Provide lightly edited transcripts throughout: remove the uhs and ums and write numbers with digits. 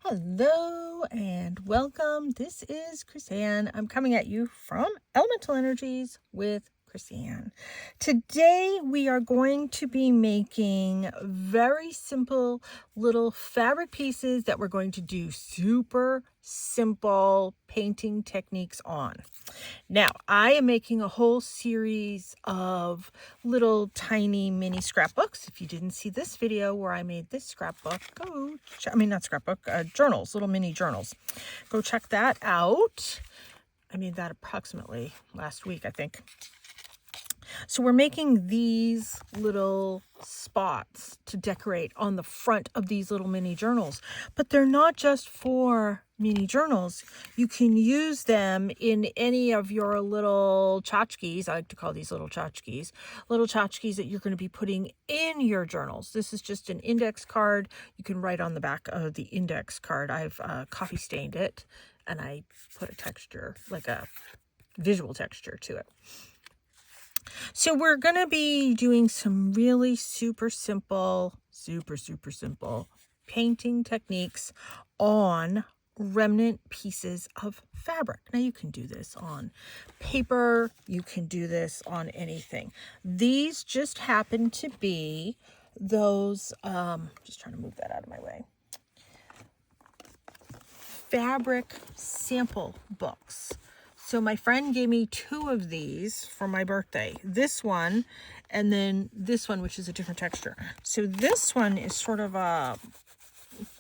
Hello and welcome. This is Chrisanne. I'm coming at you from Elemental Energies with Chrisanne. Today we are going to be making very simple little fabric pieces that we're going to do super simple painting techniques on. Now, I am making a whole series of little tiny mini scrapbooks. If you didn't see this video where I made this scrapbook, journals, little mini journals. Go check that out. I made that approximately last week, I think. So we're making these little spots to decorate on the front of these little mini journals, but they're not just for mini journals. You can use them in any of your little tchotchkes. I like to call these little tchotchkes that you're going to be putting in your journals. This is just an index card. You can write on the back of the index card. I've coffee stained it and I put a texture, like a visual texture to it. So we're going to be doing some really super simple painting techniques on remnant pieces of fabric. Now you can do this on paper, you can do this on anything. These just happen to be those, just trying to move that out of my way, fabric sample books. So my friend gave me 2 of these for my birthday. This one, and then this one, which is a different texture. So this one is sort of a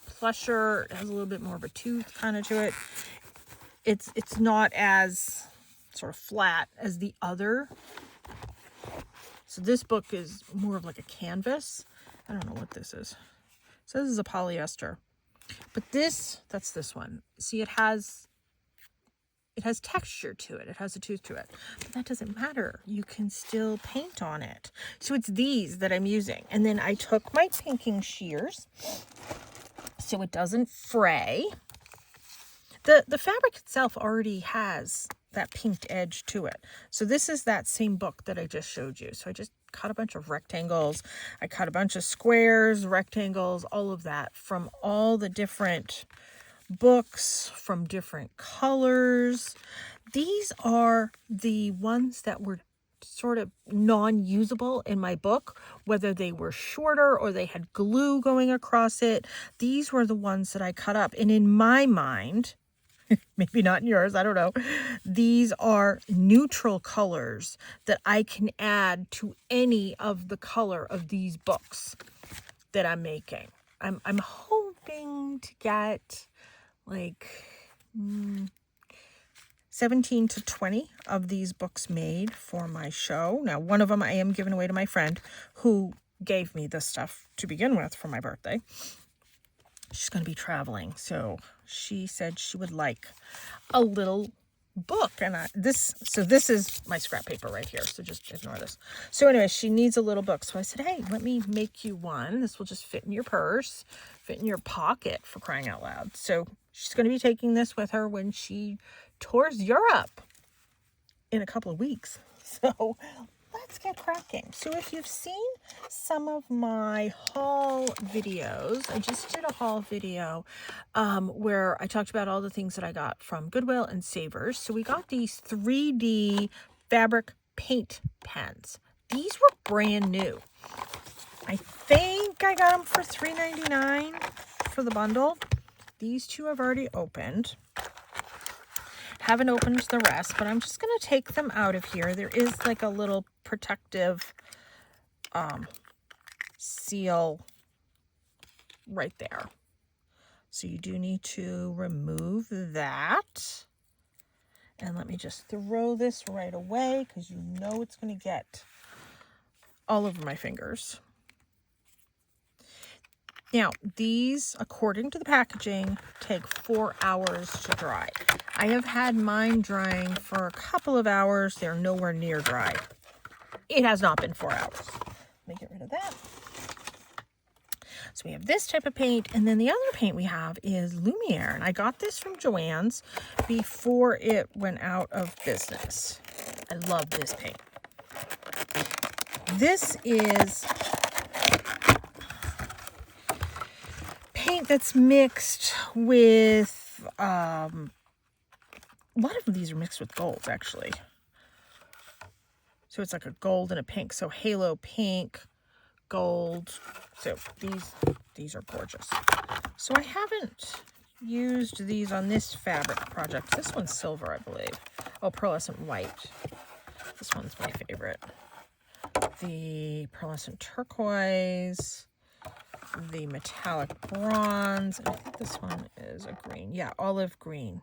plusher. It has a little bit more of a tooth kind of to it. It's not as sort of flat as the other. So this book is more of like a canvas. I don't know what this is. So this is a polyester. But that's this one. See, it has texture to it. It has a tooth to it. But that doesn't matter. You can still paint on it. So it's these that I'm using. And then I took my pinking shears so it doesn't fray. The fabric itself already has that pinked edge to it. So this is that same book that I just showed you. So I just cut a bunch of rectangles. I cut a bunch of squares, rectangles, all of that from all the different books, from different colors. These are the ones that were sort of non-usable in my book, whether they were shorter or they had glue going across it. These were the ones that I cut up. And in my mind, maybe not in yours, I don't know, these are neutral colors that I can add to any of the color of these books that I'm making. I'm hoping to get like 17 to 20 of these books made for my show. Now, one of them I am giving away to my friend who gave me this stuff to begin with for my birthday. She's going to be traveling, so she said she would like a little book, and this is my scrap paper right here, so just ignore this. So anyway, she needs a little book, so I said, hey, let me make you one. This will just fit in your purse, fit in your pocket, for crying out loud. So she's going to be taking this with her when she tours Europe in a couple of weeks. So let's get cracking. So if you've seen some of my haul videos, I just did a haul video where I talked about all the things that I got from Goodwill and Savers. So we got these 3D fabric paint pens. These were brand new. I think I got them for $3.99 for the bundle. These 2 I've already opened. Haven't opened the rest, but I'm just going to take them out of here. There is like a little protective seal right there. So you do need to remove that. And let me just throw this right away because you know it's going to get all over my fingers. Now, these, according to the packaging, take 4 hours to dry. I have had mine drying for a couple of hours. They're nowhere near dry. It has not been 4 hours. Let me get rid of that. So we have this type of paint, and then the other paint we have is Lumiere. And I got this from Joann's before it went out of business. I love this paint. This is paint that's mixed with, a lot of these are mixed with golds, actually. So it's like a gold and a pink. So halo pink, gold. So these are gorgeous. So I haven't used these on this fabric project. This one's silver, I believe. Oh, pearlescent white. This one's my favorite. The pearlescent turquoise, the metallic bronze, and I think this one is a green. Yeah, olive green.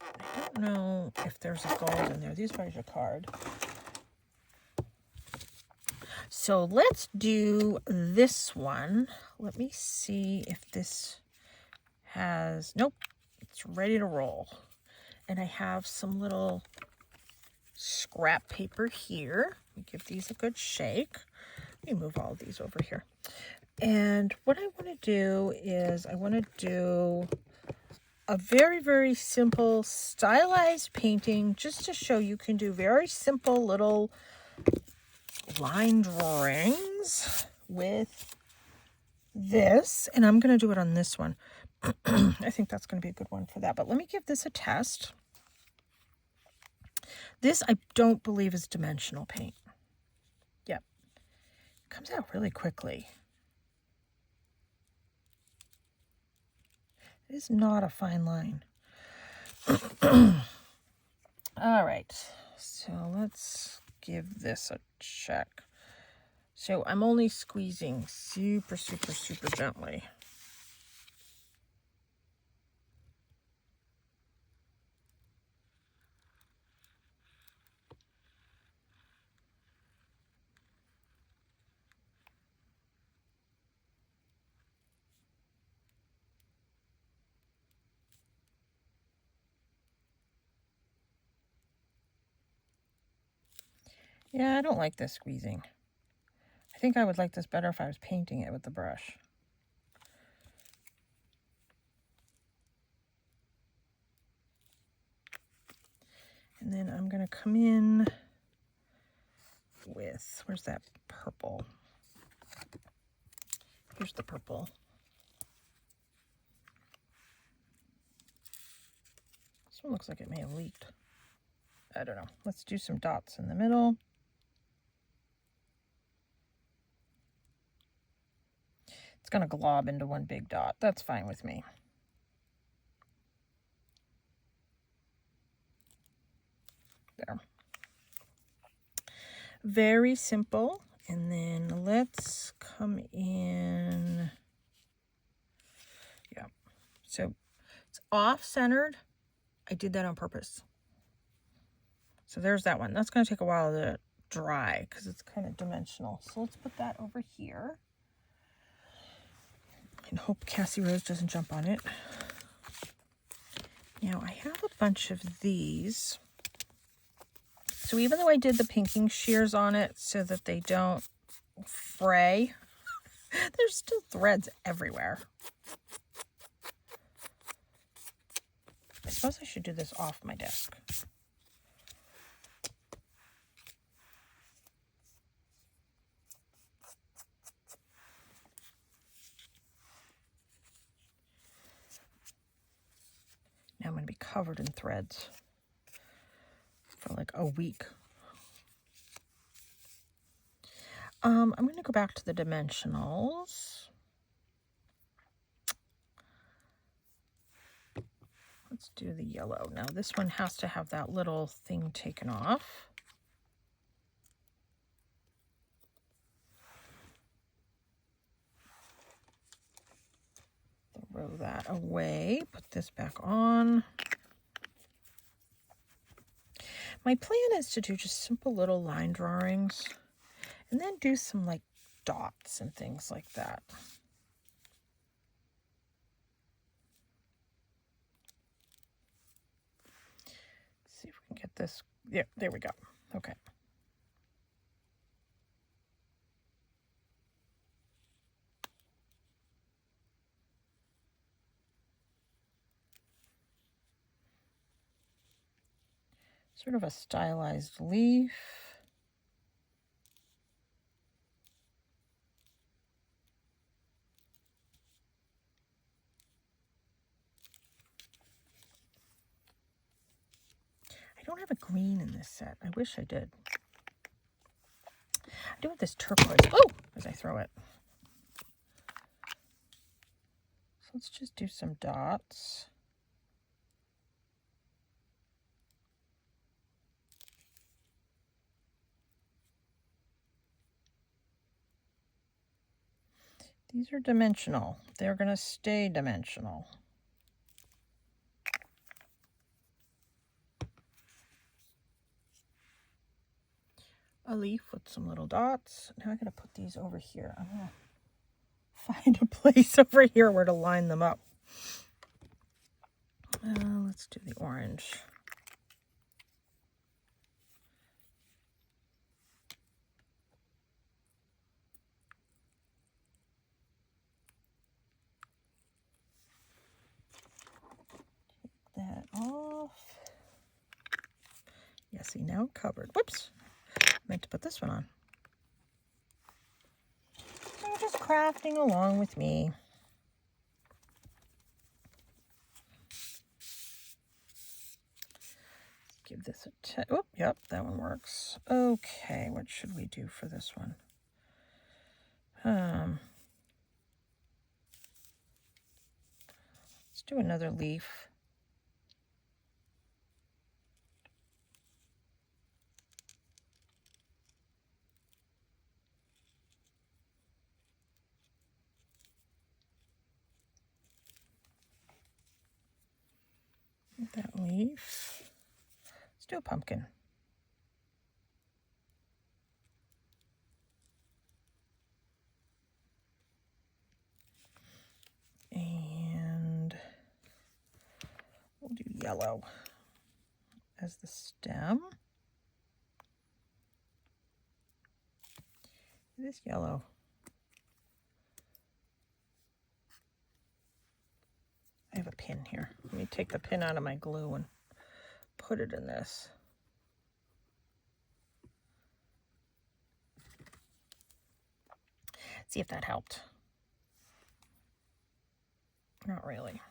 I don't know if there's a gold in there. These are jacquard. So let's do this one. Let me see if this has, nope, it's ready to roll. And I have some little scrap paper here. We give these a good shake. Let me move all of these over here. And what I want to do is I want to do a very, very simple stylized painting just to show you can do very simple little line drawings with this. And I'm going to do it on this one. I think that's going to be a good one for that. But let me give this a test. This I don't believe is dimensional paint. Yep. It comes out really quickly. It is not a fine line. All right. So let's give this a check. So I'm only squeezing super, super, super gently. Yeah, I don't like this squeezing. I think I would like this better if I was painting it with the brush. And then I'm going to come in with, where's that purple? Here's the purple. This one looks like it may have leaked. I don't know. Let's do some dots in the middle. It's going to glob into one big dot. That's fine with me. There. Very simple. And then let's come in. Yeah. So it's off-centered. I did that on purpose. So there's that one. That's going to take a while to dry because it's kind of dimensional. So let's put that over here. And hope Cassie Rose doesn't jump on it. Now I have a bunch of these. So even though I did the pinking shears on it so that they don't fray, there's still threads everywhere. I suppose I should do this off my desk. Now I'm going to be covered in threads for like a week. I'm going to go back to the dimensionals. Let's do the yellow. Now this one has to have that little thing taken off. Throw that away. Put this back on. My plan is to do just simple little line drawings and then do some like dots and things like that. See if we can get this. Yeah, there we go. Okay. Sort of a stylized leaf. don't have a green in this set. I wish I did. I do have this turquoise. Oh, as I throw it. So let's just do some dots. These are dimensional. They're going to stay dimensional. A leaf with some little dots. Now I got to put these over here. I'm going to find a place over here where to line them up. Let's do the orange. That off. Yeah, see, now covered. Whoops. I meant to put this one on. So you're just crafting along with me. Give this a oh, yep, that one works. Okay, what should we do for this one? Let's do another leaf. That leaf. Let's do a pumpkin. And we'll do yellow as the stem. This yellow. I have a pin here. Let me take the pin out of my glue and put it in this. See if that helped. Not really.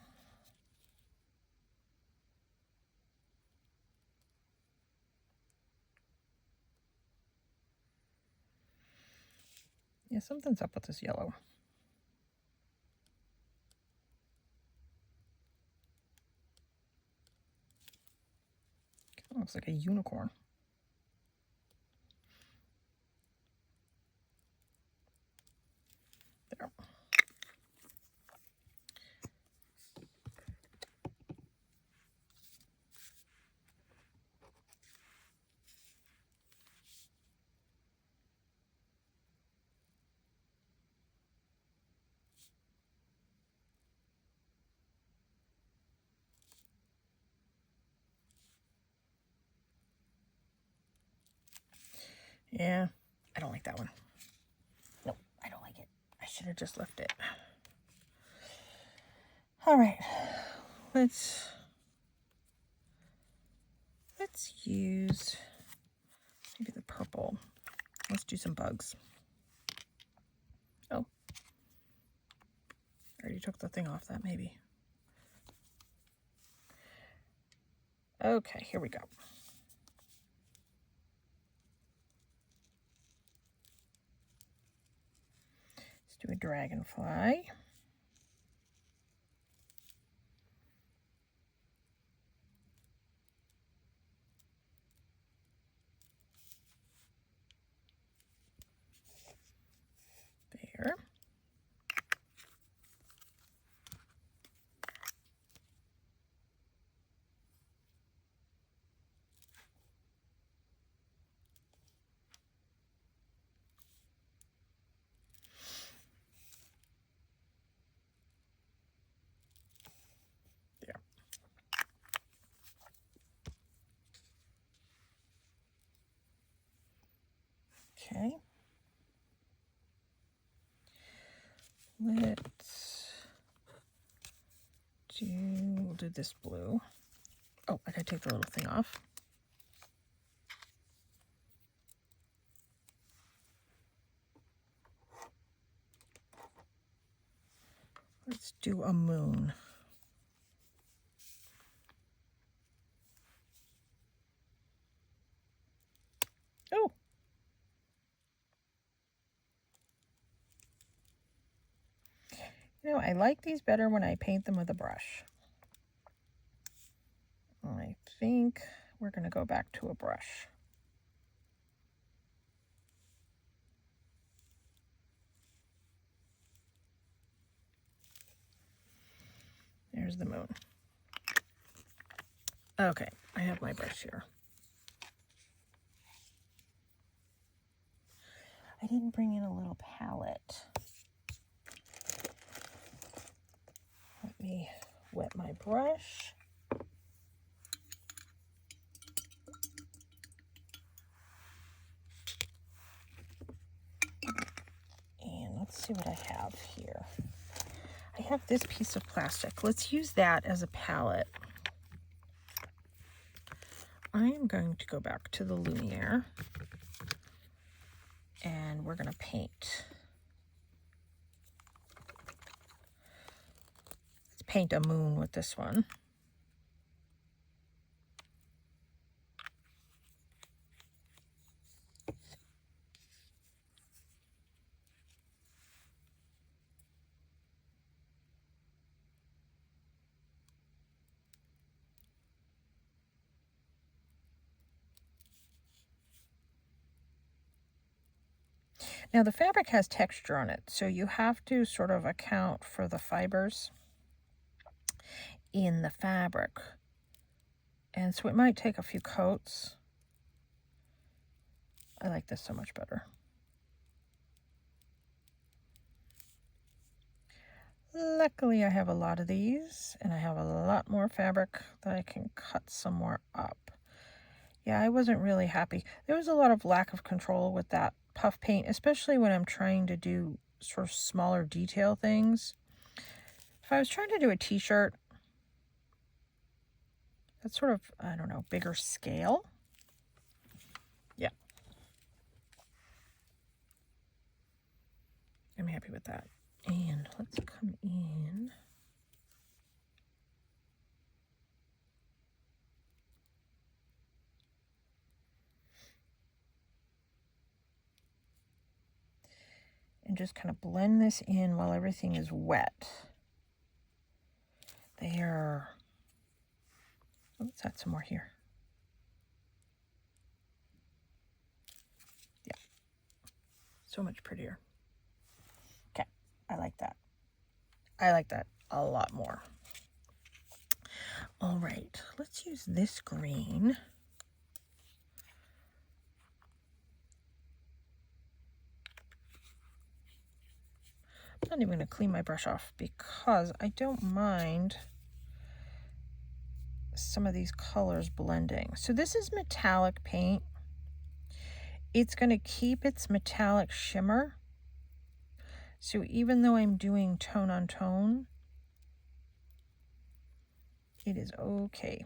Yeah, something's up with this yellow. Looks like a unicorn. There. Yeah, I don't like that one. Nope, I don't like it. I should have just left it. All right, let's use maybe the purple. Let's do some bugs. Oh, I already took the thing off that maybe. Okay, here we go. Let's do a dragonfly. There. Okay. We'll do this blue. Oh, I gotta take the little thing off. Let's do a moon. I like these better when I paint them with a brush. I think we're going to go back to a brush. There's the moon. Okay, I have my brush here. I didn't bring in a little palette. Let me wet my brush. And let's see what I have here. I have this piece of plastic. Let's use that as a palette. I am going to go back to the Lumiere and we're going to paint. Let's paint a moon with this one. Now the fabric has texture on it, so you have to sort of account for the fibers in the fabric. And so it might take a few coats. I like this so much better. Luckily I have a lot of these and I have a lot more fabric that I can cut some more up. Yeah, I wasn't really happy. There was a lot of lack of control with that puff paint, especially when I'm trying to do sort of smaller detail things. If I was trying to do a t-shirt, that's sort of, I don't know, bigger scale. Yeah. I'm happy with that. And let's come in. And just kind of blend this in while everything is wet. There. Let's add some more here. Yeah. So much prettier. Okay. I like that. I like that a lot more. All right. Let's use this green. I'm not even going to clean my brush off because I don't mind some of these colors blending. So this is metallic paint. It's going to keep its metallic shimmer. So even though I'm doing tone on tone, it is okay.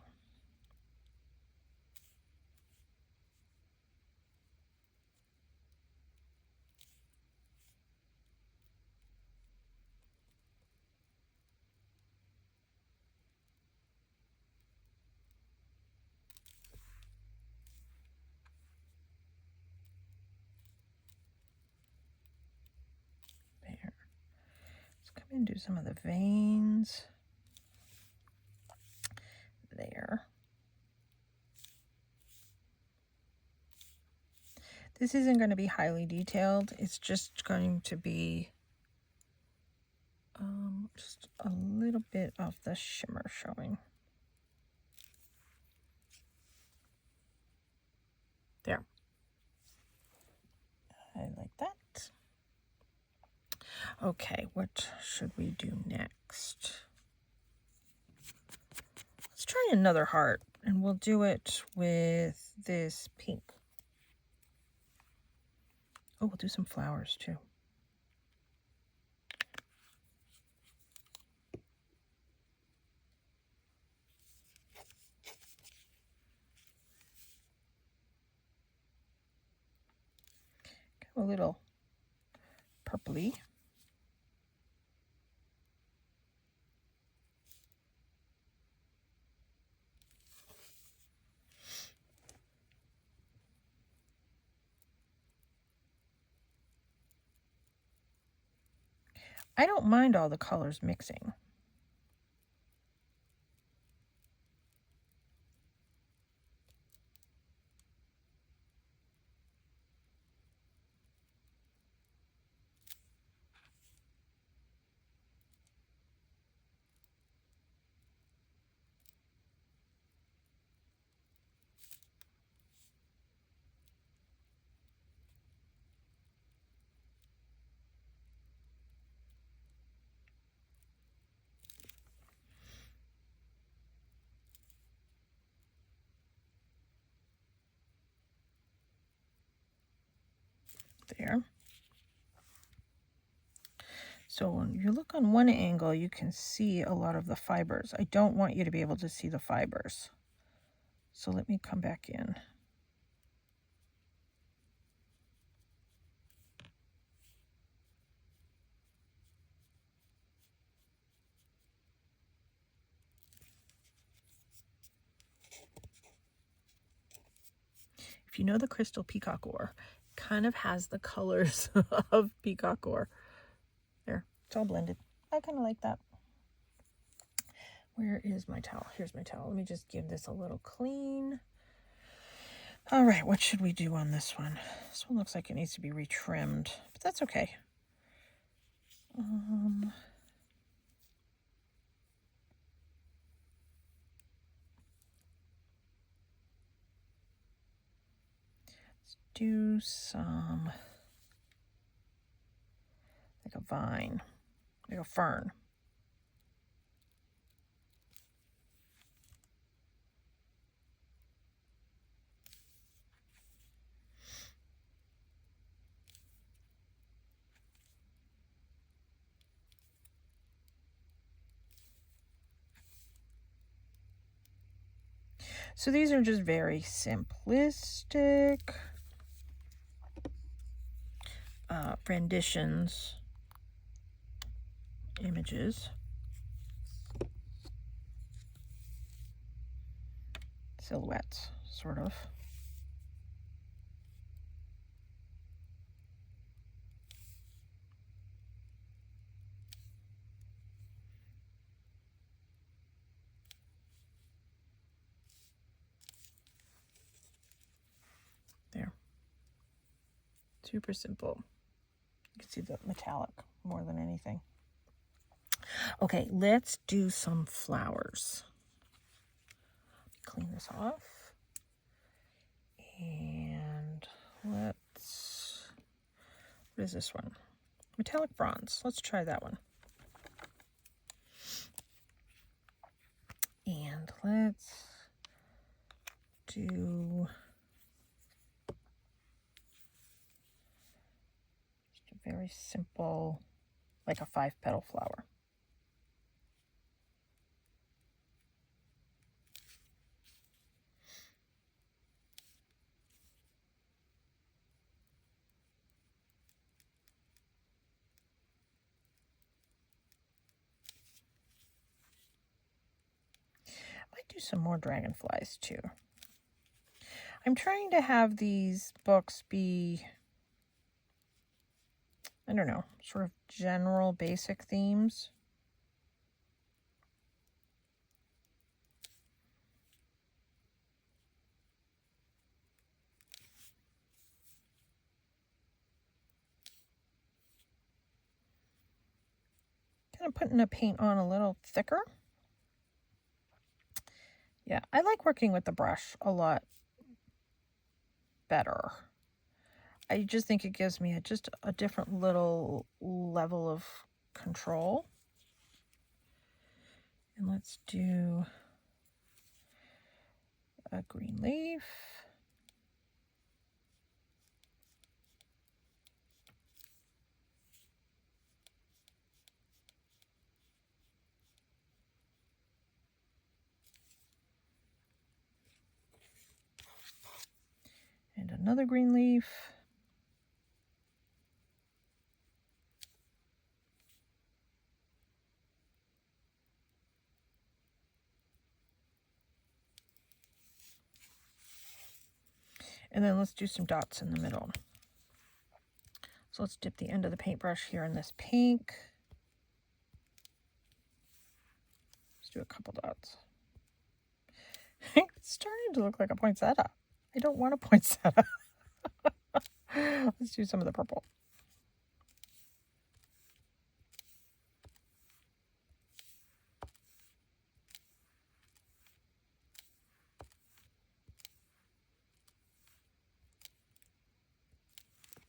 Come in and do some of the veins there. This isn't going to be highly detailed. It's just going to be just a little bit of the shimmer showing. There. I like that. Okay, what should we do next? Let's try another heart, and we'll do it with this pink. Oh, we'll do some flowers too. A little purpley. I don't mind all the colors mixing. There. So when you look on one angle, you can see a lot of the fibers. I don't want you to be able to see the fibers. So let me come back in. If you know the crystal peacock ore, it kind of has the colors of peacock ore. There, it's all blended. I kind of like that. Where is my towel? Here's my towel. Let me just give this a little clean. All right, what should we do on this one? This one looks like it needs to be retrimmed, but that's okay. Let's do some, like a vine, like a fern. So these are just very simplistic renditions, images, silhouettes, sort of. There. Super simple. You can see the metallic more than anything. Okay, let's do some flowers. Clean this off. And let's, what is this one? Metallic bronze. Let's try that one. And let's do just a very simple, like a 5-petal flower. Might do some more dragonflies too. I'm trying to have these books be, I don't know, sort of general basic themes. Kind of putting the paint on a little thicker. Yeah, I like working with the brush a lot better. I just think it gives me just a different little level of control. And let's do a green leaf. And another green leaf. And then let's do some dots in the middle. So let's dip the end of the paintbrush here in this pink. do a couple dots. It's starting to look like a poinsettia. I don't want a poinsettia. Let's do some of the purple.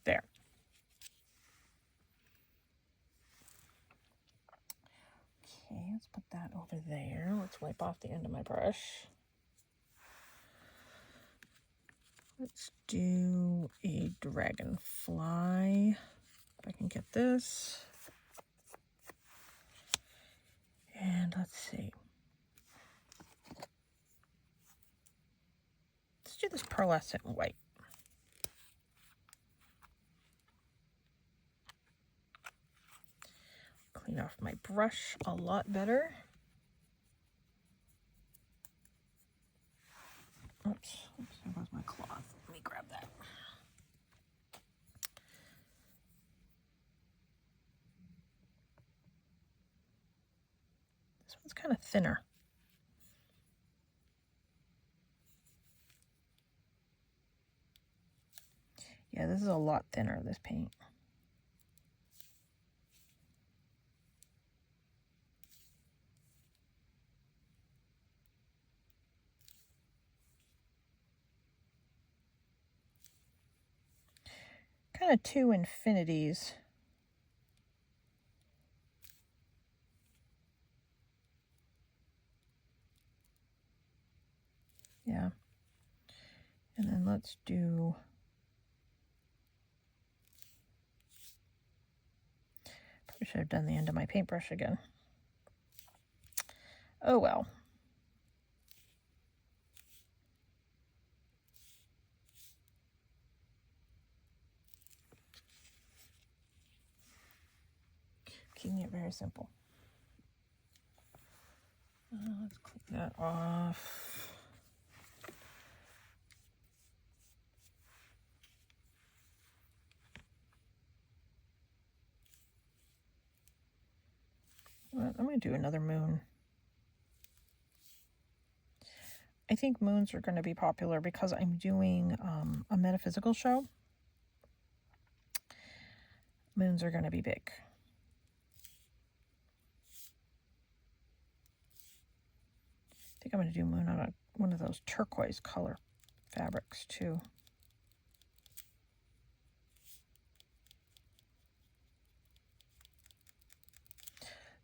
There. Okay, let's put that over there. Let's wipe off the end of my brush. Let's do a dragonfly. If I can get this. And let's see. Let's do this pearlescent white. Clean off my brush a lot better. Oops, there goes my cloth. Let me grab that. This one's kind of thinner. Yeah, this is a lot thinner, this paint. Kind of two infinities. Yeah. And then let's do... Probably should have done the end of my paintbrush again. Oh well. Keeping it very simple. Let's clean that off. Well, I'm going to do another moon. I think moons are going to be popular because I'm doing a metaphysical show. Moons are going to be big. I think I'm going to do moon on one of those turquoise color fabrics too.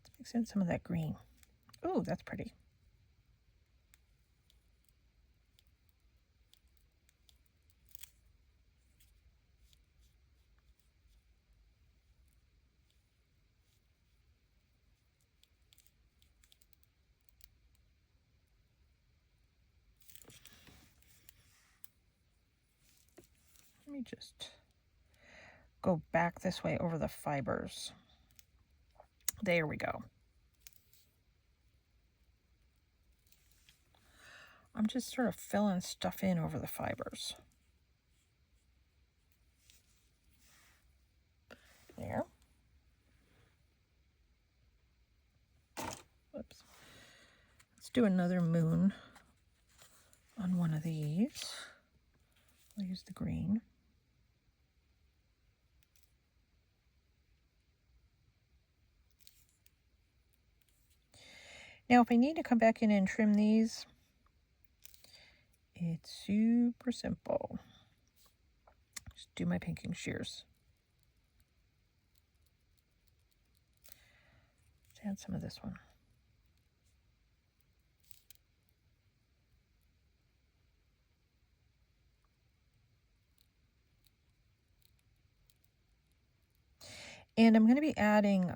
Let's mix in some of that green. Ooh, that's pretty. Let me just go back this way over the fibers. There we go. I'm just sort of filling stuff in over the fibers. There. Whoops. Let's do another moon on one of these. I'll use the green. Now, if I need to come back in and trim these, it's super simple. Just do my pinking shears. Let's add some of this one. And I'm going to be adding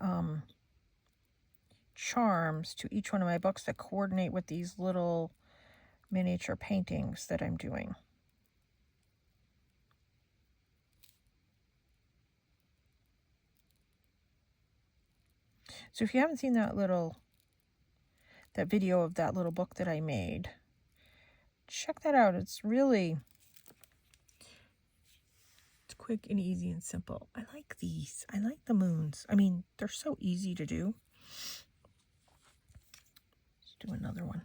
charms to each one of my books that coordinate with these little miniature paintings that I'm doing. So if you haven't seen that video of that little book that I made, check that out. It's quick and easy and simple. I like these. I like the moons. I mean, they're so easy to do. Let's Do another one.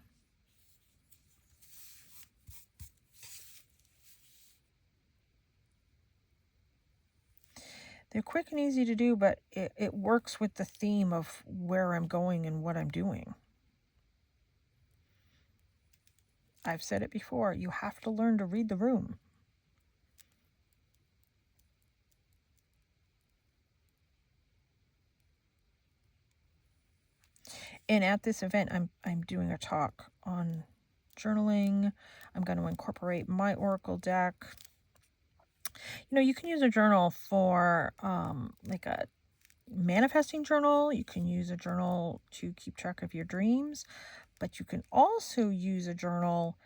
They're quick and easy to do, but it works with the theme of where I'm going and what I'm doing. I've said it before, you have to learn to read the room. And at this event, I'm doing a talk on journaling. I'm going to incorporate my Oracle deck. You know, you can use a journal for like a manifesting journal. You can use a journal to keep track of your dreams, but you can also use a journal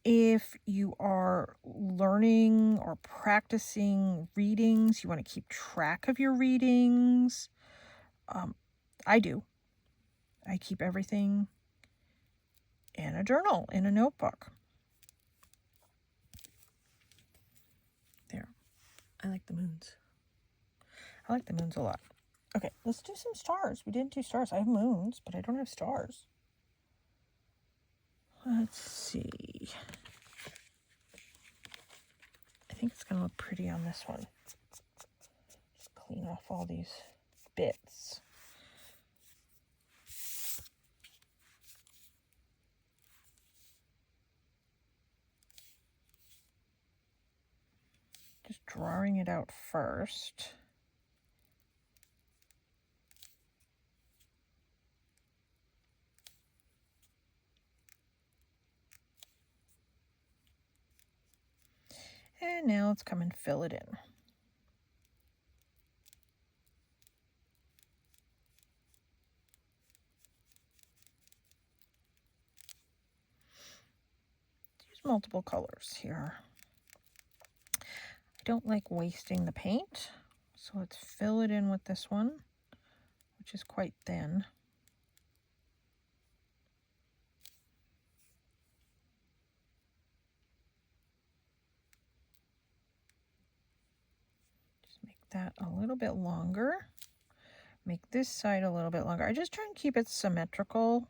if you are learning or practicing readings. You want to keep track of your readings. I do. I keep everything in a journal, in a notebook. There. I like the moons. I like the moons a lot. Okay, let's do some stars. We didn't do stars. I have moons, but I don't have stars. Let's see. I think it's going to look pretty on this one. Just clean off all these bits. Just drawing it out first. And now let's come and fill it in. Use multiple colors here. I don't like wasting the paint, so let's fill it in with this one, which is quite thin. Just make that a little bit longer. Make this side a little bit longer. I just try and keep it symmetrical.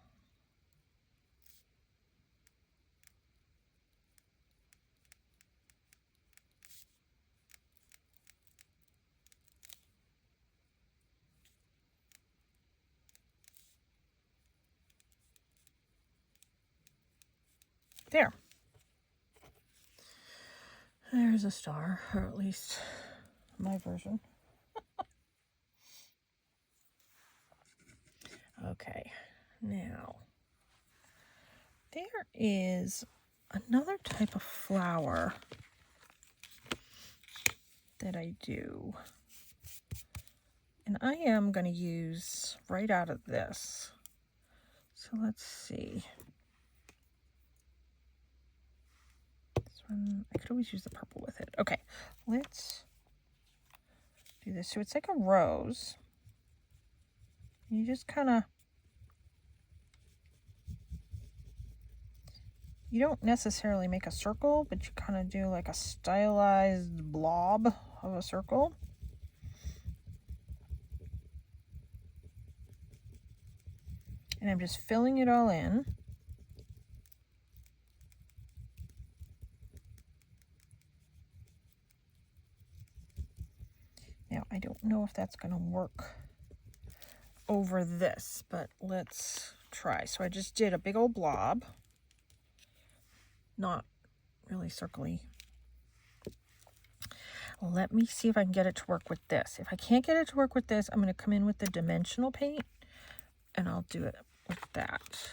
There. There's a star, or at least my version. Okay, now there is another type of flower that I do, and I am going to use right out of this. So let's see. This one, I could always use the purple with it. Okay, let's do this. So it's like a rose. You just kind of, you don't necessarily make a circle, but you kind of do like a stylized blob of a circle. And I'm just filling it all in. Now, I don't know if that's going to work over this, but let's try. So I just did a big old blob. Not really circly. Let me see if I can get it to work with this. If I can't get it to work with this, I'm going to come in with the dimensional paint, and I'll do it with that.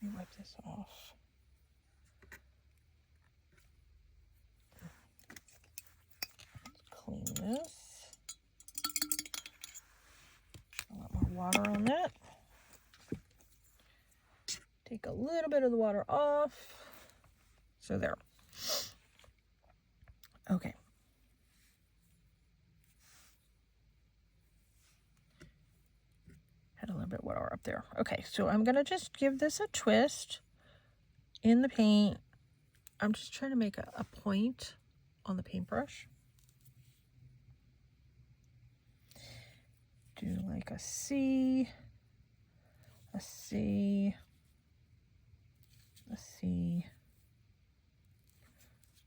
Let me wipe this off. Clean this. A lot more water on that. Take a little bit of the water off. So there. Okay. Had a little bit of water up there. Okay, so I'm going to just give this a twist in the paint. I'm just trying to make a point on the paintbrush. Do like a C. Let's see. Let's see.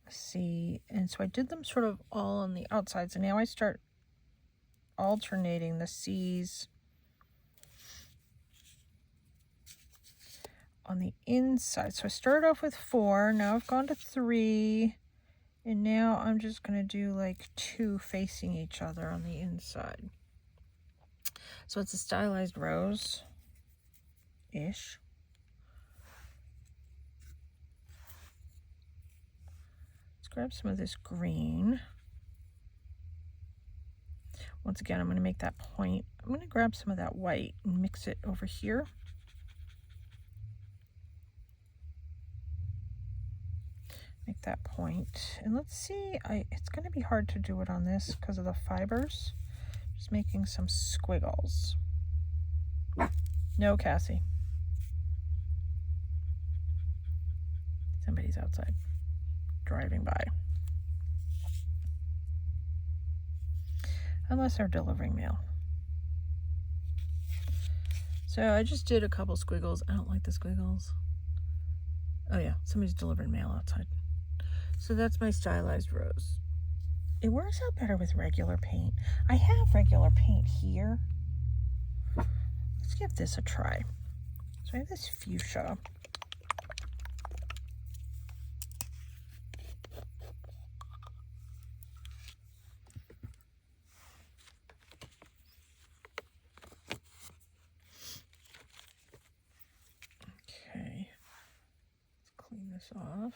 Let's see. And so I did them sort of all on the outside. So now I start alternating the C's on the inside. So I started off with 4. Now I've gone to 3. And now I'm just going to do like 2 facing each other on the inside. So it's a stylized rose-ish. Let's grab some of this green. Once again, I'm going to make that point. I'm going to grab some of that white and mix it over here. Make that point. And let's see, it's going to be hard to do it on this because of the fibers. Just making some squiggles. No, Cassie. Somebody's outside driving by. Unless they're delivering mail. So I just did a couple squiggles. I don't like the squiggles. Oh yeah, somebody's delivering mail outside. So that's my stylized rose. It works out better with regular paint. I have regular paint here. Let's give this a try. So I have this fuchsia. Okay, let's clean this off.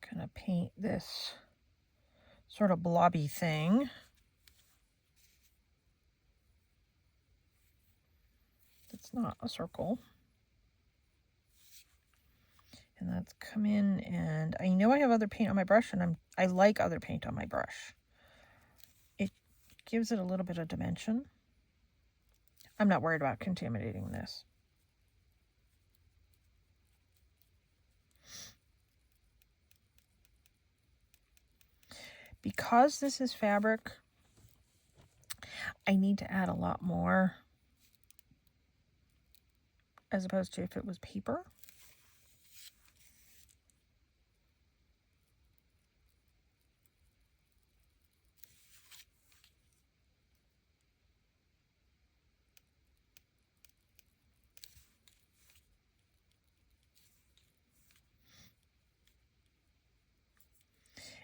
Gonna paint this sort of blobby thing. It's not a circle. And that's come in, and I know I have other paint on my brush, and I like other paint on my brush. It gives it a little bit of dimension. I'm not worried about contaminating this. Because this is fabric, I need to add a lot more as opposed to if it was paper.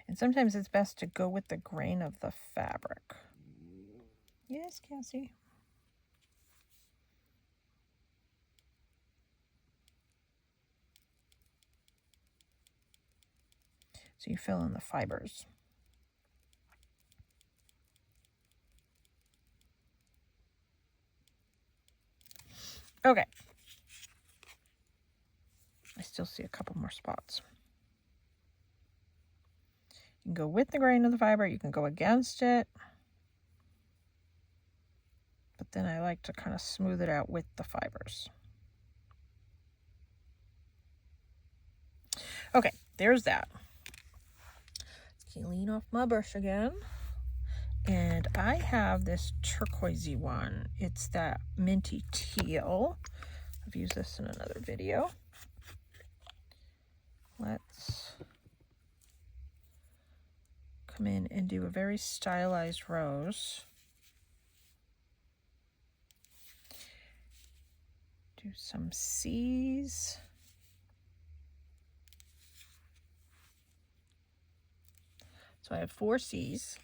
And sometimes it's best to go with the grain of the fabric. Yes, Cassie. So you fill in the fibers. Okay. I still see a couple more spots. You can go with the grain of the fiber. You can go against it. But then I like to kind of smooth it out with the fibers. Okay, there's that. Let's clean off my brush again. And I have this turquoisey one. It's that minty teal. I've used this in another video. Let's come in and do a very stylized rose. Do some C's. So I have 4 C's.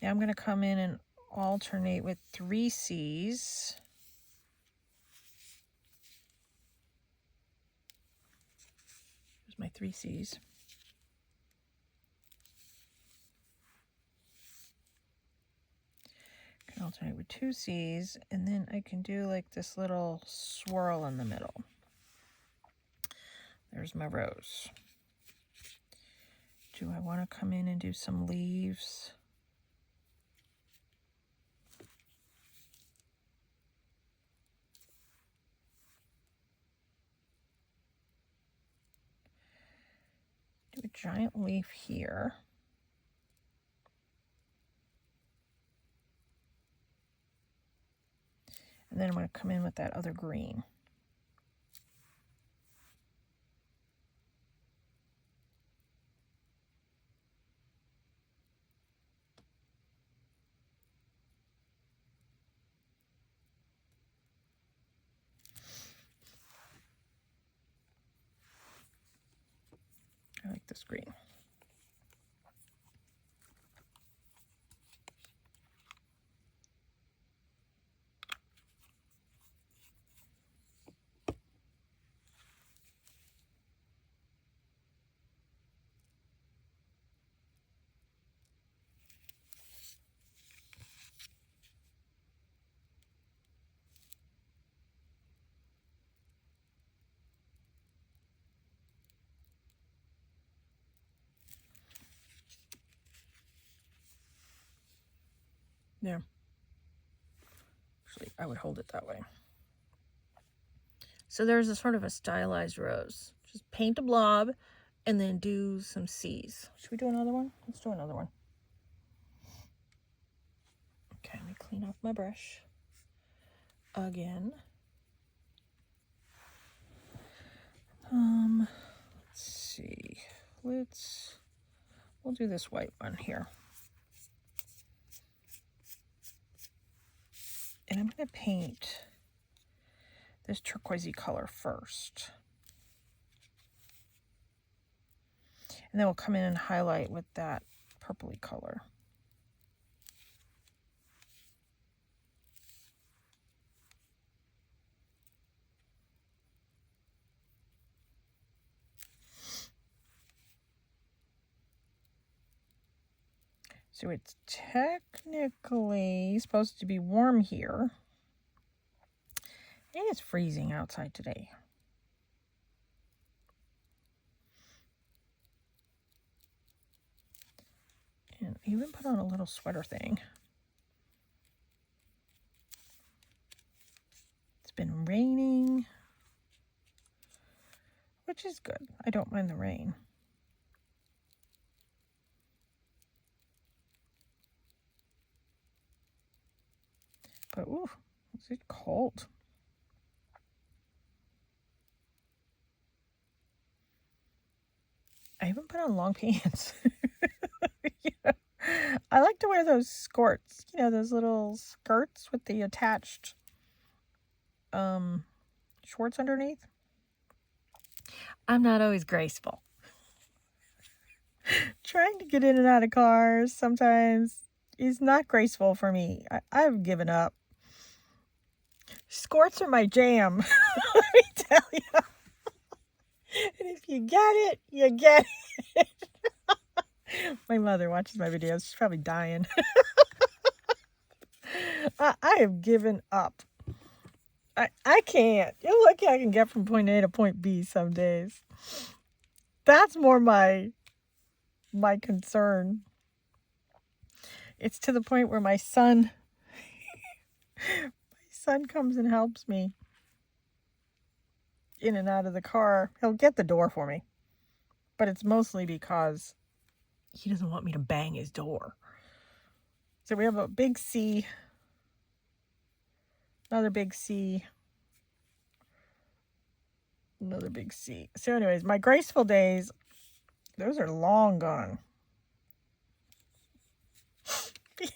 Now I'm going to come in and alternate with 3 C's. Here's my 3 C's. I can alternate with 2 C's, and then I can do like this little swirl in the middle. There's my rose. Do I want to come in and do some leaves? do a giant leaf here. And then I'm going to come in with that other green. I like this green. There. Actually, I would hold it that way. So there's a sort of a stylized rose. Just paint a blob and then do some C's. Should we do another one? Let's do another one. Okay, let me clean off my brush again. Let's see. We'll do this white one here. And I'm going to paint this turquoisey color first. And then we'll come in and highlight with that purpley color. So it's technically supposed to be warm here. And it's freezing outside today. And I even put on a little sweater thing. It's been raining, which is good. I don't mind the rain. But ooh, is it cold? I even put on long pants. You know, I like to wear those skirts, you know, those little skirts with the attached shorts underneath. I'm not always graceful. Trying to get in and out of cars sometimes is not graceful for me. I've given up. Skirts are my jam. Let me tell you. And if you get it, you get it. My mother watches my videos. She's probably dying. I have given up. I can't. You're lucky I can get from point A to point B some days. That's more my concern. It's to the point where my son comes and helps me in and out of the car. He'll get the door for me. But it's mostly because he doesn't want me to bang his door. So we have a big C, another big C, another big C. So anyways, my graceful days, those are long gone. Be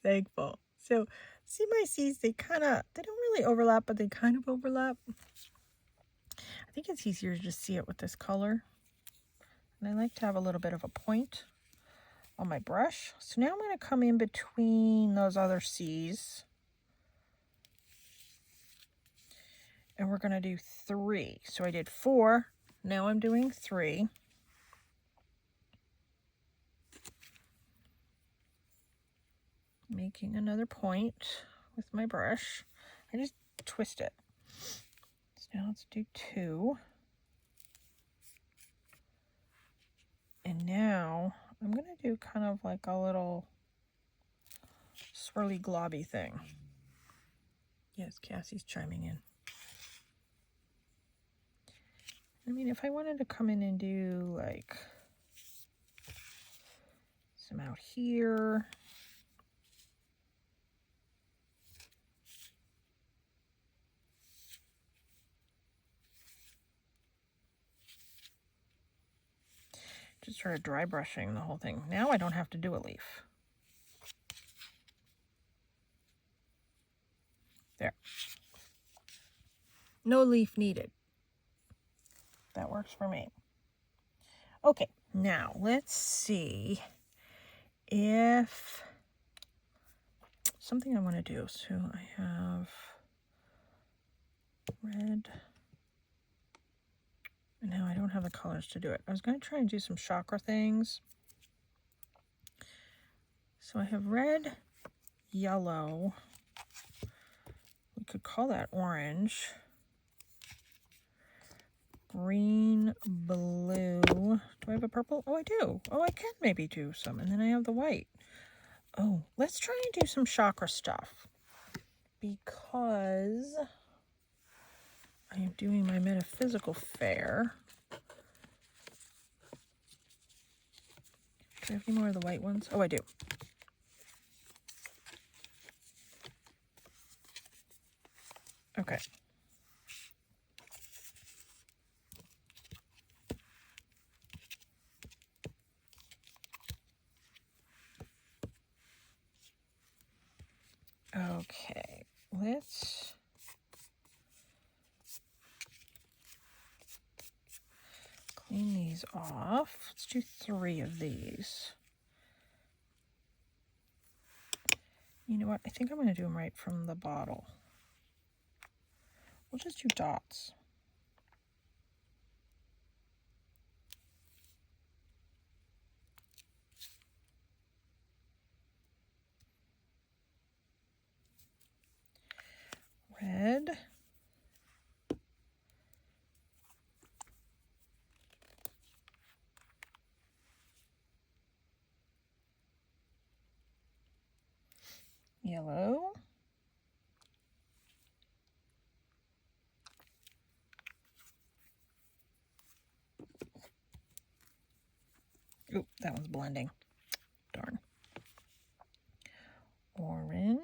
thankful. So see my C's, they don't really overlap, but they kind of overlap. I think it's easier to just see it with this color. And I like to have a little bit of a point on my brush. So now I'm going to come in between those other C's. And we're going to do 3. So I did 4. Now I'm doing 3. Making another point with my brush. I just twist it. So now let's do 2. And now I'm going to do kind of like a little swirly globby thing. Yes, Cassie's chiming in. I mean, if I wanted to come in and do like some out here. Just sort of dry brushing the whole thing. Now I don't have to do a leaf. There. No leaf needed. That works for me. Okay, now let's see if something I want to do. So I have red. And now I don't have the colors to do it. I was going to try and do some chakra things. So I have red, yellow. We could call that orange. Green, blue. Do I have a purple? Oh, I do. Oh, I can maybe do some. And then I have the white. Oh, let's try and do some chakra stuff. Because I am doing my metaphysical fair. Do I have any more of the white ones? Oh, I do. Okay. Okay, let's clean these off. Let's do 3 of these. You know what? I think I'm going to do them right from the bottle. We'll just do dots. Red. Yellow. Oop, that one's blending. Darn. Orange.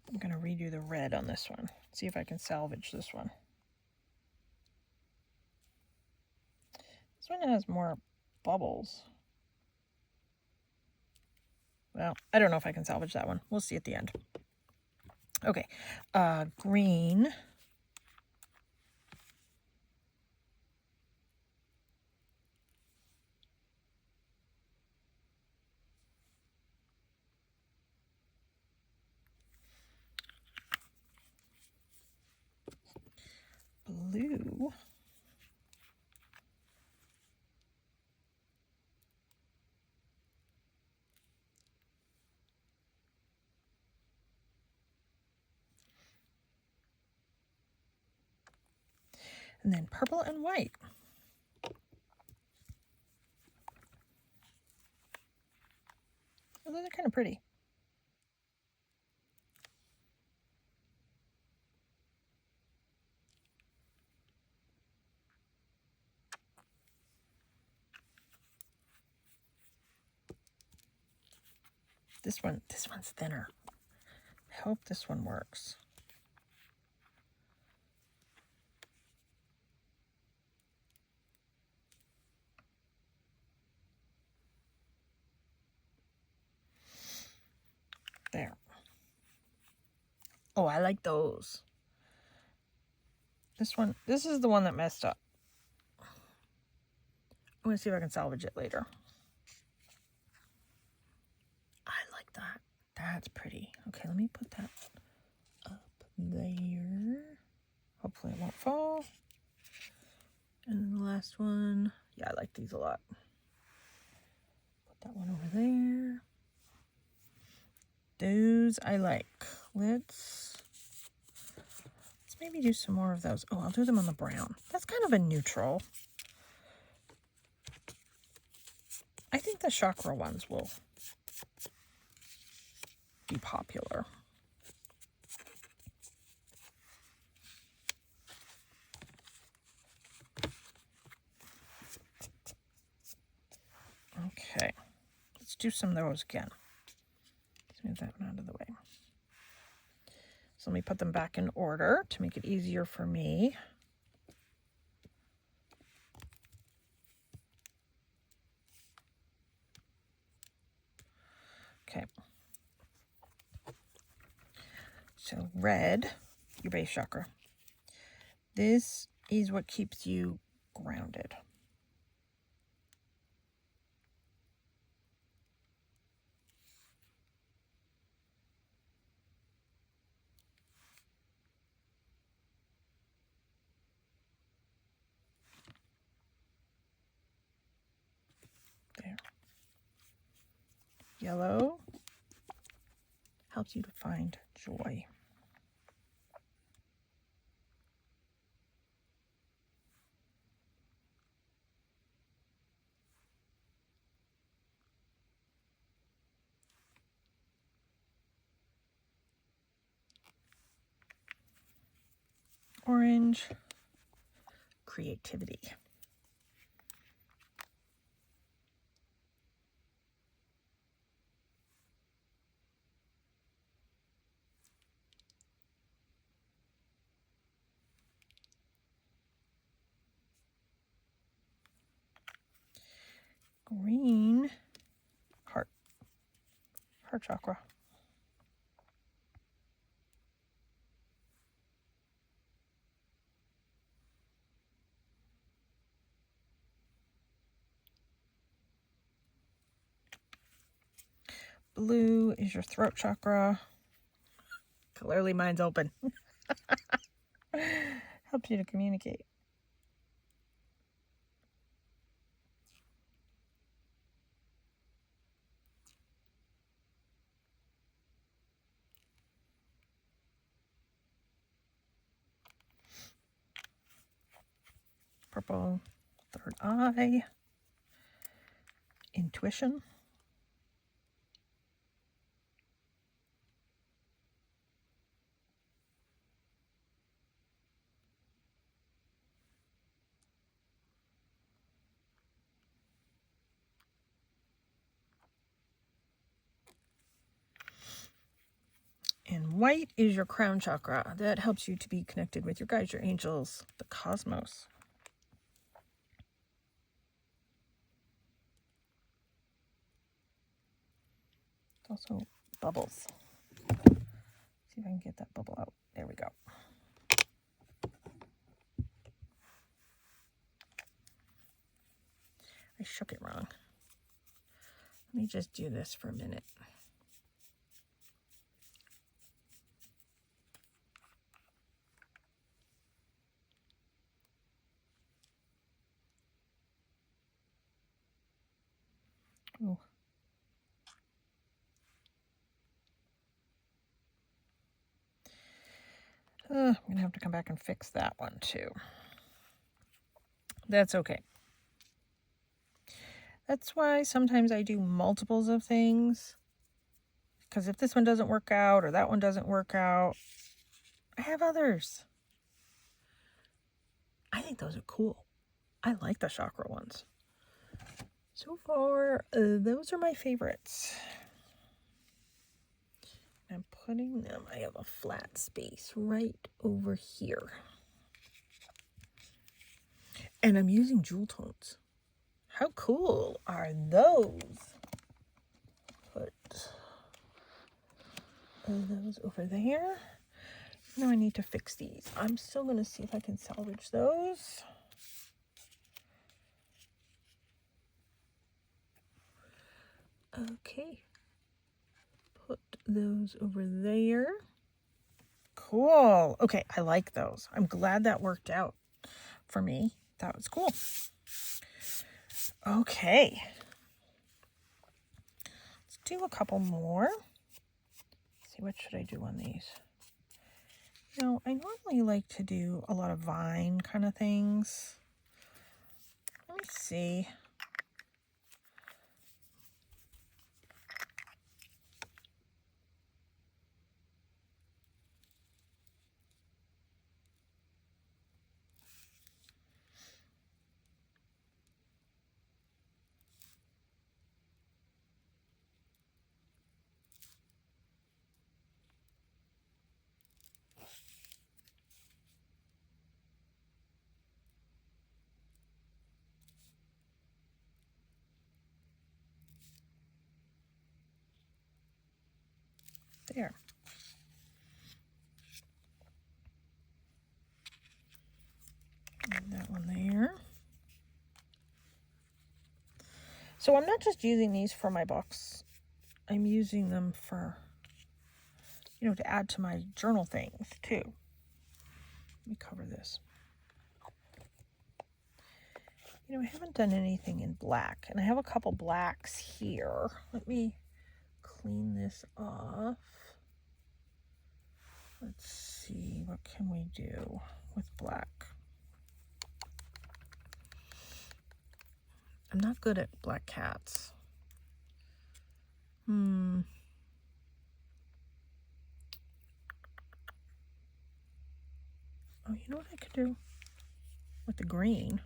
I'm going to redo the red on this one. See if I can salvage this one. This one has more bubbles. Well, I don't know if I can salvage that one. We'll see at the end. Okay, green. Blue. And then purple and white. Oh, those are kind of pretty. This one's thinner. I hope this one works. There. Oh, I like those. This is the one that messed up. I'm going to see if I can salvage it later. I like that. That's pretty. Okay, let me put that up there. Hopefully it won't fall. And then the last one. Yeah, I like these a lot. Put that one over there. Those I like. Let's maybe do some more of those. Oh, I'll do them on the brown. That's kind of a neutral. the chakra ones will be popular. Okay, let's do some of those again. Let's move that one out of the way. So let me put them back in order to make it easier for me. Okay. So red, your base chakra. This is what keeps you grounded. There. Yellow helps you to find joy. Orange, creativity. Green, heart chakra. Blue is your throat chakra. Clearly mine's open. Helps you to communicate. Purple, third eye. Intuition. And white is your crown chakra. That helps you to be connected with your guides, your angels, the cosmos. It's also bubbles. See if I can get that bubble out. There we go. I shook it wrong. Let me just do this for a minute. Ooh. I'm going to have to come back and fix that one too. That's okay. That's why sometimes I do multiples of things. Because if this one doesn't work out or that one doesn't work out, I have others. I think those are cool. I like the chakra ones. So far, those are my favorites. I'm putting them, I have a flat space right over here. And I'm using jewel tones. How cool are those? Put those over there. Now I need to fix these. I'm still going to see if I can salvage those. Okay. Put those over there. Cool. Okay, I like those. I'm glad that worked out for me. That was cool. Okay. Let's do a couple more. Let's see, what should I do on these? You know, I normally like to do a lot of vine kind of things. Let me see. There. And that one there. So I'm not just using these for my books. I'm using them for, you know, to add to my journal things too. Let me cover this. You know, I haven't done anything in black, and I have a couple blacks here. Let me clean this off. Let's see, what can we do with black? I'm not good at black cats. Oh, you know what I could do with the green?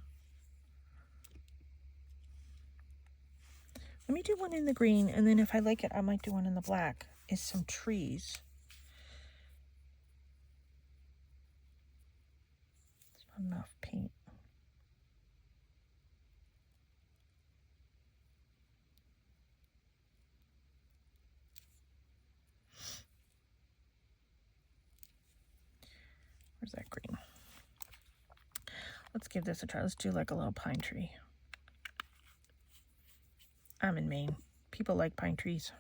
Let me do one in the green, and then if I like it, I might do one in the black. Is some trees. It's not enough paint. Where's that green? Let's give this a try. Let's do like a little pine tree. I'm in Maine. People like pine trees.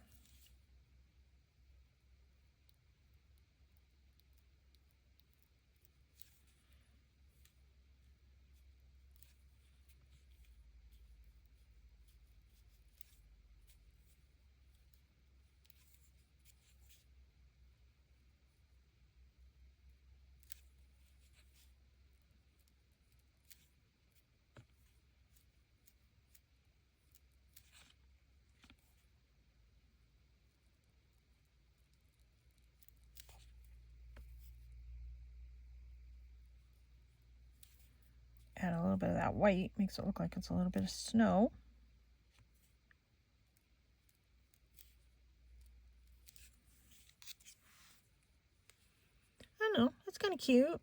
Add a little bit of that white, makes it look like it's a little bit of snow. I don't know, that's kind of cute,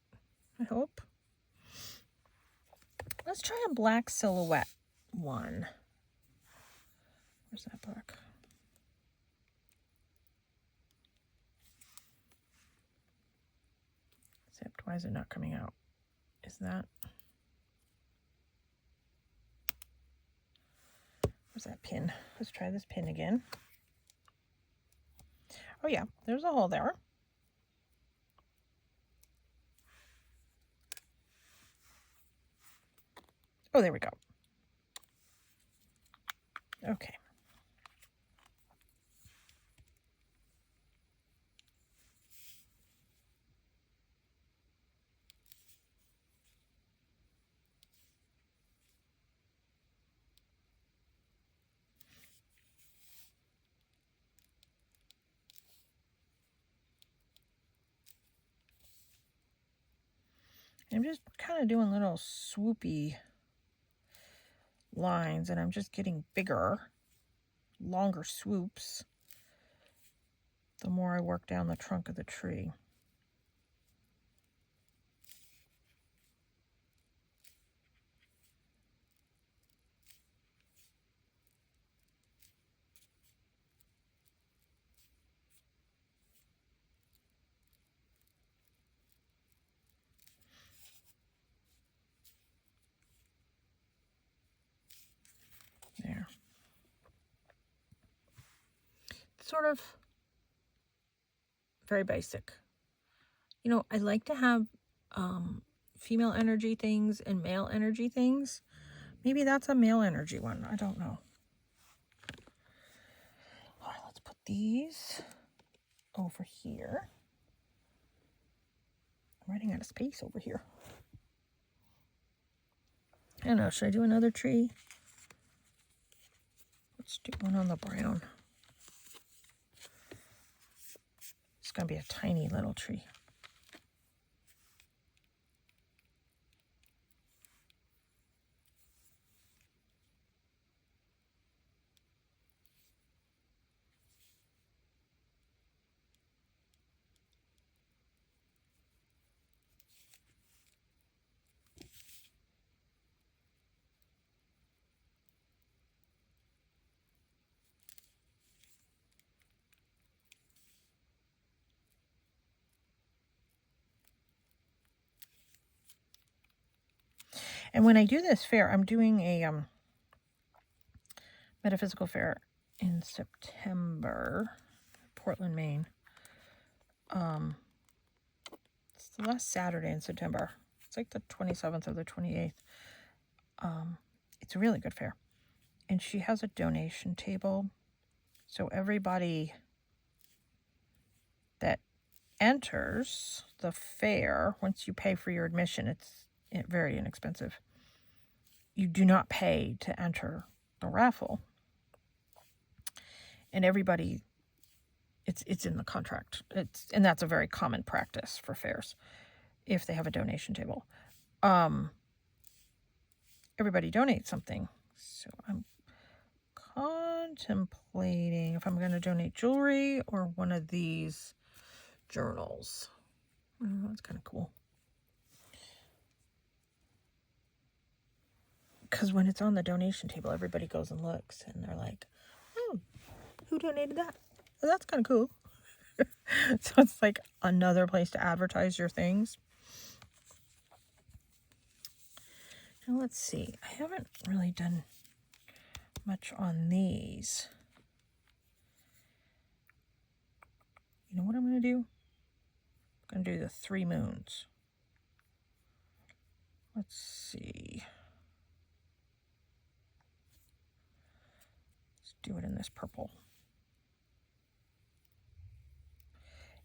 I hope. Let's try a black silhouette one. Where's that black? Zipped, why is it not coming out? Is that? Where's that pin? Let's try this pin again. Oh yeah, there's a hole there. Oh, there we go. Okay. I'm just kind of doing little swoopy lines, and I'm just getting bigger, longer swoops the more I work down the trunk of the tree. There. Sort of very basic. You know, I like to have female energy things and male energy things. Maybe that's a male energy one. I don't know. All right, let's put these over here. I'm running out of space over here. I don't know. Should I do another tree? Let's do one on the brown. It's going to be a tiny little tree. And when I do this fair, I'm doing a metaphysical fair in September, Portland, Maine. It's the last Saturday in September. It's like the 27th or the 28th. It's a really good fair. And she has a donation table. So everybody that enters the fair, once you pay for your admission, it's very inexpensive. You do not pay to enter the raffle. And everybody, it's in the contract. And that's a very common practice for fairs if they have a donation table. Everybody donates something. So I'm contemplating if I'm going to donate jewelry or one of these journals. Oh, that's kind of cool. Because when it's on the donation table, everybody goes and looks, and they're like, oh, who donated that? Well, that's kind of cool. So it's like another place to advertise your things. Now let's see. I haven't really done much on these. You know what I'm going to do? I'm going to do the 3 moons. Let's see. Let's do it in this purple.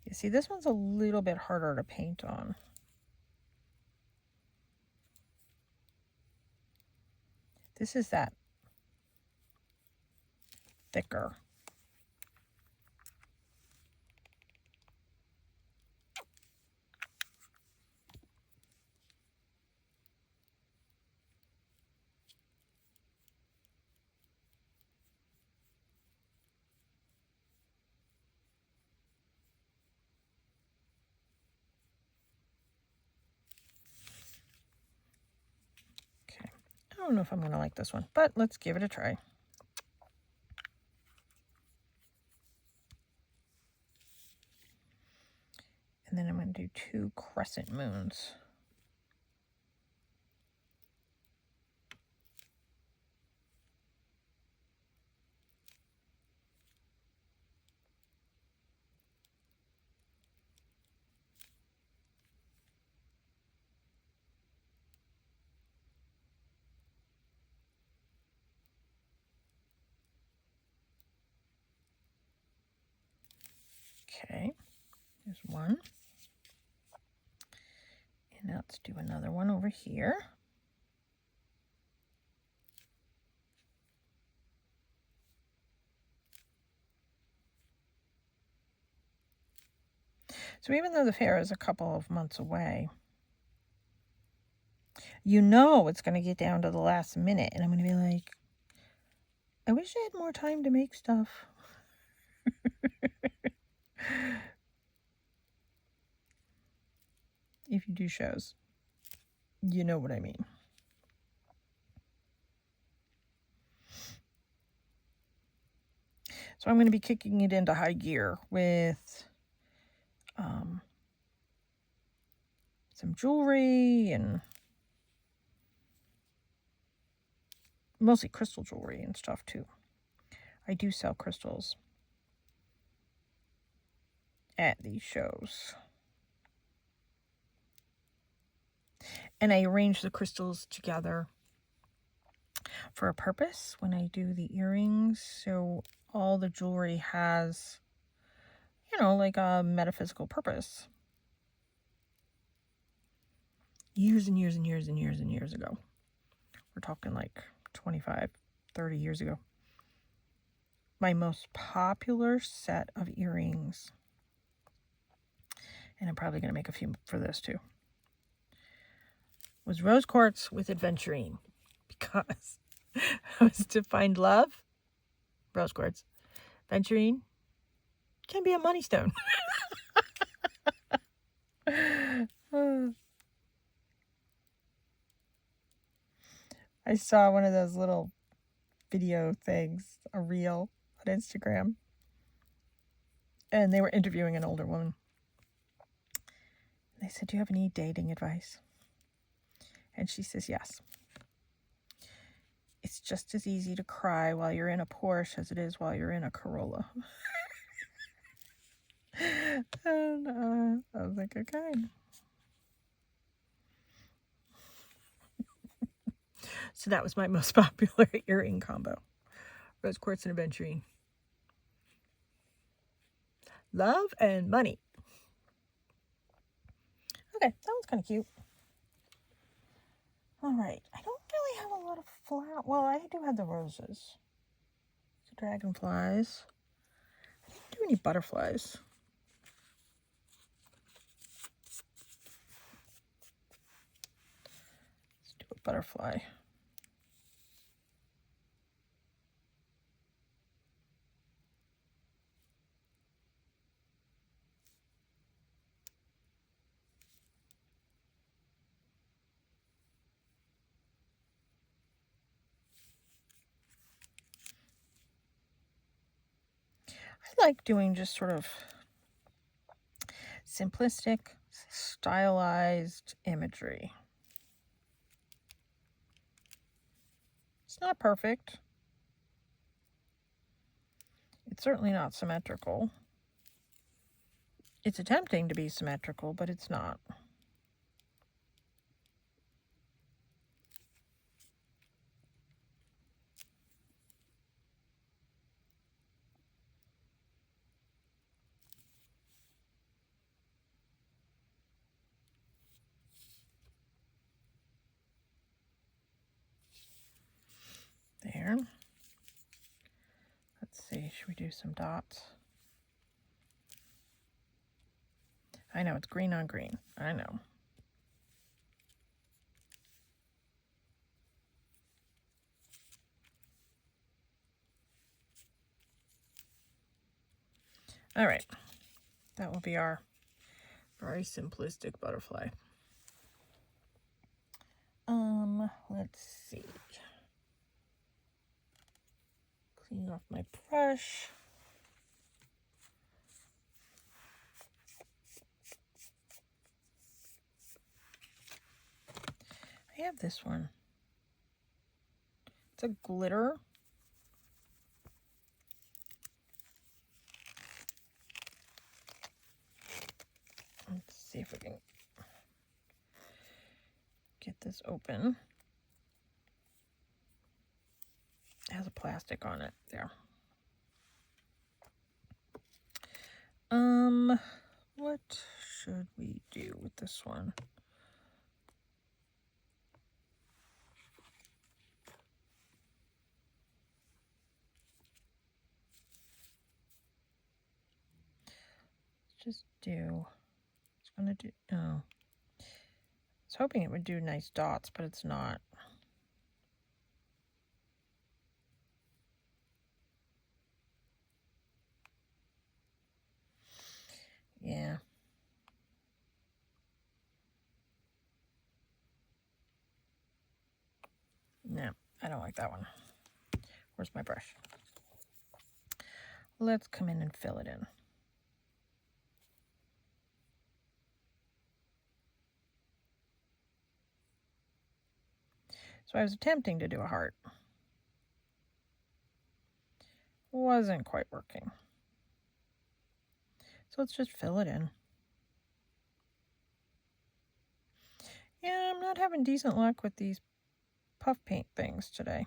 You see, this one's a little bit harder to paint on. This is that thicker. I don't know if I'm going to like this one, but let's give it a try. And then I'm going to do 2 crescent moons. Okay, there's one. And now let's do another one over here. So even though the fair is a couple of months away, you know it's going to get down to the last minute, and I'm going to be like, I wish I had more time to make stuff. If you do shows, you know what I mean. So I'm going to be kicking it into high gear with some jewelry and mostly crystal jewelry and stuff too. I do sell crystals at these shows. And I arrange the crystals together for a purpose when I do the earrings. So all the jewelry has, you know, like a metaphysical purpose. Years and years and years and years and years ago. We're talking like 25, 30 years ago. My most popular set of earrings, and I'm probably going to make a few for this too, was rose quartz with aventurine, because I was to find love. Rose quartz, aventurine can be a money stone. I saw one of those little video things, a reel on Instagram, and they were interviewing an older woman. They said, do you have any dating advice? And she says, yes. It's just as easy to cry while you're in a Porsche as it is while you're in a Corolla. And I was like, okay. So that was my most popular earring combo. Rose quartz and aventurine. Love and money. Okay, that one's kind of cute. All right, I don't really have a lot of flower. Well, I do have the roses. The dragonflies. I didn't do any butterflies. Let's do a butterfly. I like doing just sort of simplistic, stylized imagery. It's not perfect. It's certainly not symmetrical. It's attempting to be symmetrical, but it's not. There. Let's see, should we do some dots? I know, it's green on green. I know. All right. That will be our very simplistic butterfly. Let's see. Clean off my brush. I have this one. It's a glitter. Let's see if we can get this open. It has a plastic on it there. What should we do with this one? Just do, it's gonna do, oh. I was hoping it would do nice dots, but it's not. Yeah. No, I don't like that one. Where's my brush? Let's come in and fill it in. So I was attempting to do a heart. Wasn't quite working. So let's just fill it in. Yeah, I'm not having decent luck with these puff paint things today.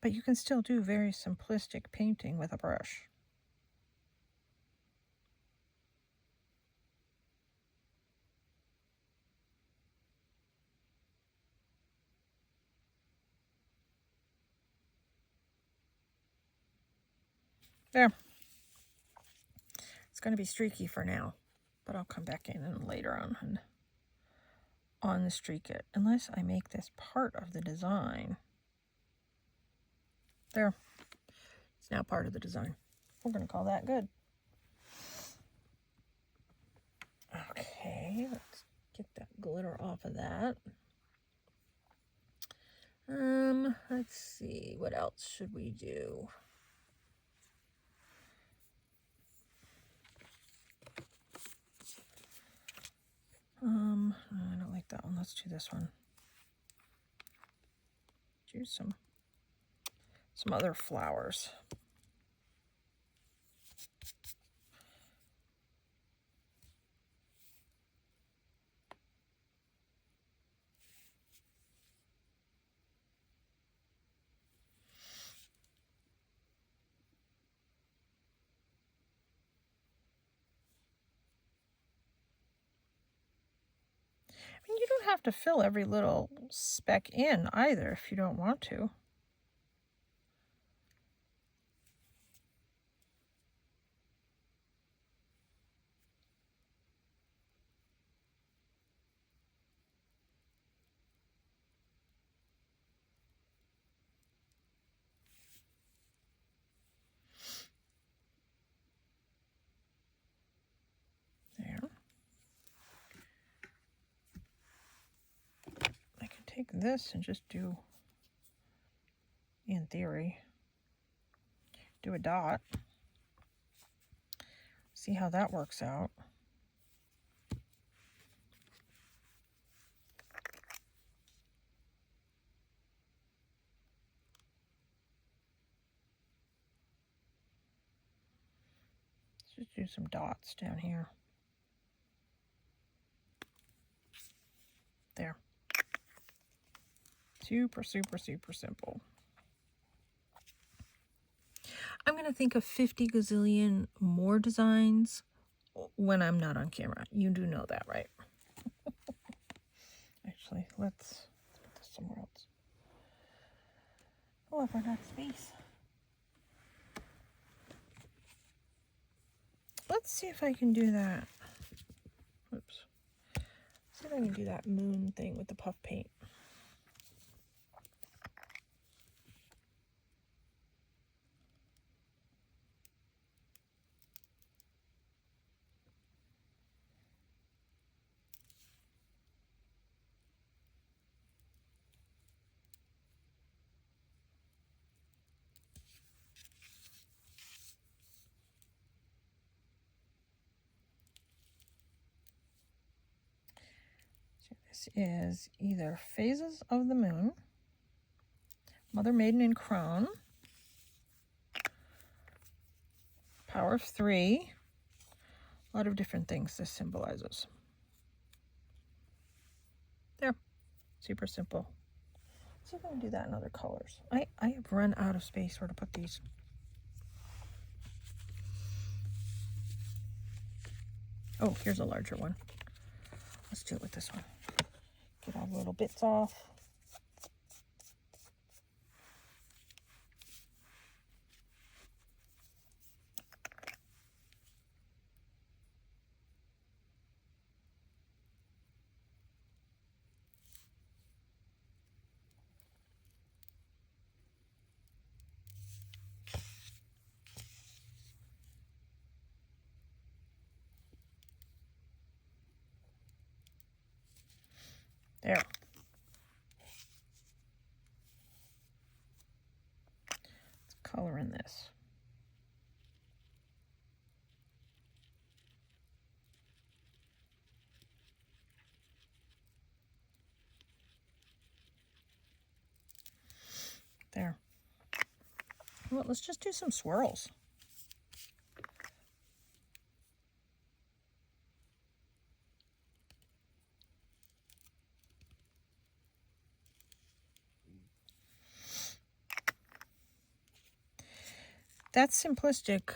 But you can still do very simplistic painting with a brush. There. It's going to be streaky for now, but I'll come back in and later on the streak it, unless I make this part of the design. There. It's now part of the design. We're going to call that good. Okay, let's get that glitter off of that. Let's see, what else should we do? I don't like that one. Let's do this one. Do some other flowers. I mean, you don't have to fill every little speck in either if you don't want to. There. I can take this and just do, in theory, do a dot. See how that works out. Let's just do some dots down here. There. Super, super, super simple. I'm going to think of 50 gazillion more designs when I'm not on camera. You do know that, right? Actually, let's put this somewhere else. Oh, I've run out of space. Let's see if I can do that. Oops. See if I can do that moon thing with the puff paint. So this is either Phases of the Moon, Mother, Maiden, and Crone, Power of 3. A lot of different things this symbolizes. There. Super simple. Let's see if I can do that in other colors. I have run out of space where to put these. Oh, here's a larger one. Let's do it with this one. Get all the little bits off. There. Let's color in this. There. Well, let's just do some swirls. That's simplistic,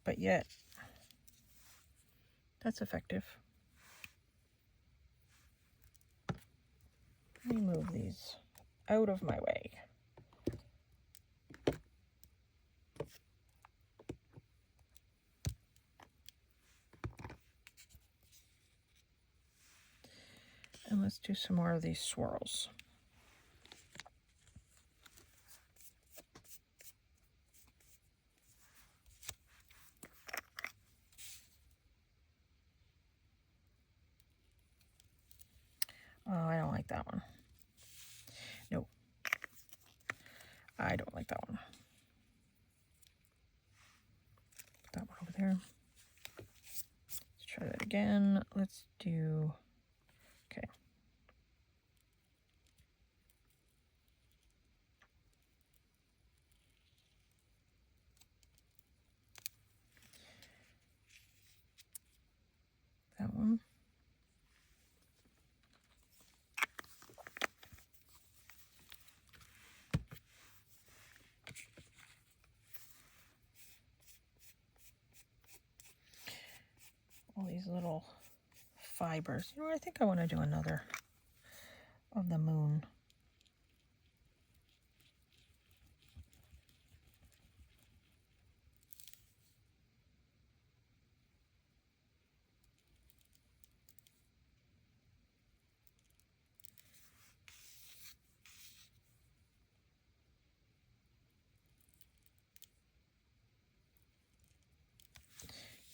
but yet that's effective. Let me move these out of my way. And let's do some more of these swirls. Oh, I don't like that one. No. I don't like that one. Put that one over there. Let's try that again. Let's do these little fibers. You know, I think I want to do another of the moon.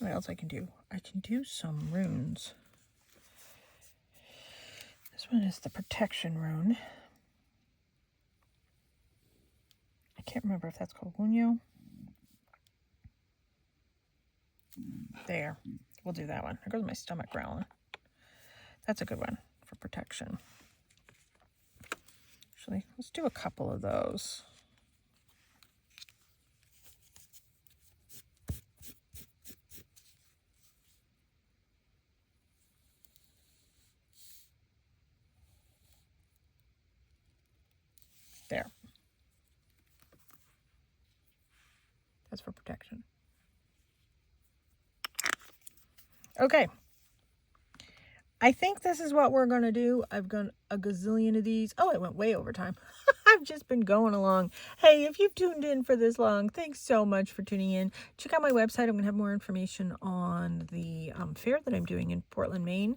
What else I can do? I can do some runes. This one is the protection rune. I can't remember if that's called Wunyo. There. We'll do that one. There goes my stomach growling. That's a good one for protection. Actually, let's do a couple of those. There. That's for protection. Okay. I think this is what we're going to do. I've done a gazillion of these. Oh, it went way over time. I've just been going along. Hey, if you've tuned in for this long, thanks so much for tuning in. Check out my website. I'm going to have more information on the fair that I'm doing in Portland, Maine.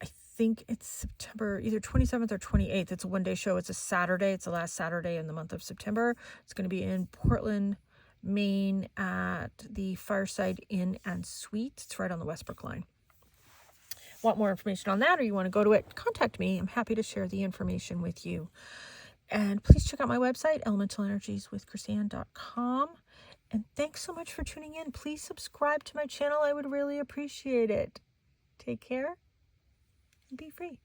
I think it's September either 27th or 28th. It's a one-day show. It's a Saturday. It's the last Saturday in the month of September. It's going to be in Portland, Maine at the Fireside Inn and Suite. It's right on the Westbrook line. Want more information on that, or you want to go to it, contact me. I'm happy to share the information with you. And please check out my website, elementalenерgieswithchrisanne.com. And thanks so much for tuning in. Please subscribe to my channel. I would really appreciate it. Take care and be free.